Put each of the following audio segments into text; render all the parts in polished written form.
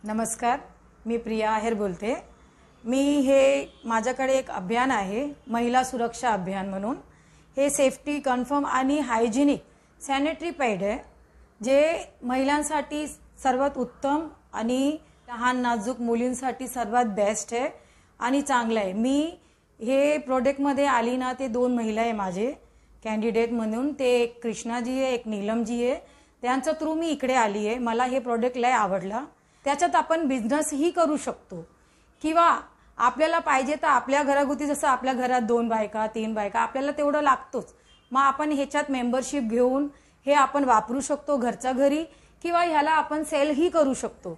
नमस्कार, मी प्रिया आहेर बोलते। माझ्याकडे एक अभियान आहे, महिला सुरक्षा अभियान म्हणून। हे सेफ्टी कन्फर्म आणि हायजिनिक सॅनिटरी पॅड आहे, जे महिलांसाठी सर्वात उत्तम आणि लहान नाजूक मुलींसाठी सर्वात बेस्ट आहे आणि चांगलं आहे। मी हे प्रोडक्टमध्ये आली ना, ते 2 महिला आहे माझे कॅन्डिडेट म्हणून। ते एक कृष्णाजी आहे, एक नीलमजी आहे। त्यांच्या थ्रू मी इकडे आली आहे। मला हे प्रोडक्ट लय आवडला। त्याच्यात आपण बिझनेसही करू शकतो किंवा आपल्याला पाहिजे तर आपल्या घरागुती, जसं आपल्या घरात 2 बायका 3 बायका आपल्याला तेवढं लागतोच, मग आपण ह्याच्यात मेंबरशिप घेऊन हे आपण वापरू शकतो घरच्या घरी, किंवा ह्याला आपण सेलही करू शकतो।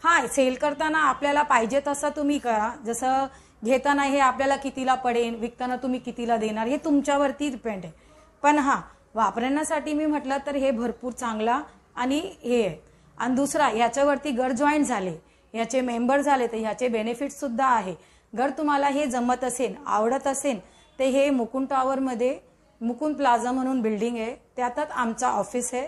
हां, सेल करताना आपल्याला पाहिजे तसं तुम्ही करा, जसं घेताना हे आपल्याला कितीला पडेल, विकताना तुम्ही कितीला देणार, हे तुमच्यावरती डिपेंड आहे। पण हां, वापरण्यासाठी मी म्हटलं तर हे भरपूर चांगला आणि हे आहे। आणि दुसरा, याच्यावरती जर जॉईन झाले, याचे मेंबर झाले, तर याचे बेनिफिट्स सुद्धा आहे। जर तुम्हाला हे जमत असेल, आवडत असेल, तर हे मुकुंद टॉवरमध्ये मुकुंद प्लाझा म्हणून बिल्डिंग आहे, त्यातच आमचा ऑफिस आहे।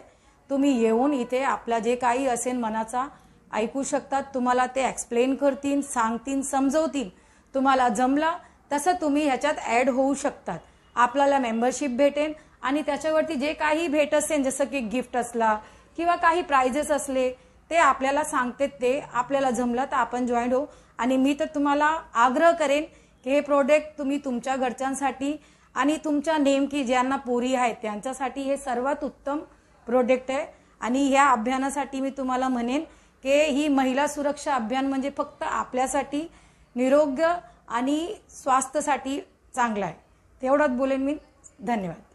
तुम्ही येऊन इथे आपला जे काही असेल मनाचा ऐकू शकतात, तुम्हाला ते एक्सप्लेन करतील, सांगतील, समजवतील। तुम्हाला जमला तसं तुम्ही ह्याच्यात ॲड होऊ शकतात। आपल्याला मेंबरशिप भेटेल आणि त्याच्यावरती जे काही भेट असेल, जसं की गिफ्ट असला किंवा काही प्राइजेस असले, ते आपल्याला सांगते। ते आपल्याला जमलं तर आपण जॉईन होऊ। आणि मी तर तुम्हाला आग्रह करेन की हे प्रोडक्ट तुम्ही तुमच्या घरच्यांसाठी आणि तुमच्या नेमकी ज्यांना पोरी आहेत त्यांच्यासाठी हे सर्वात उत्तम प्रोडक्ट आहे। आणि या अभियानासाठी मी तुम्हाला म्हणेन की ही महिला सुरक्षा अभियान म्हणजे फक्त आपल्यासाठी निरोग्य आणि स्वास्थ्यासाठी चांगलं आहे। तेवढंच बोलेन मी। धन्यवाद।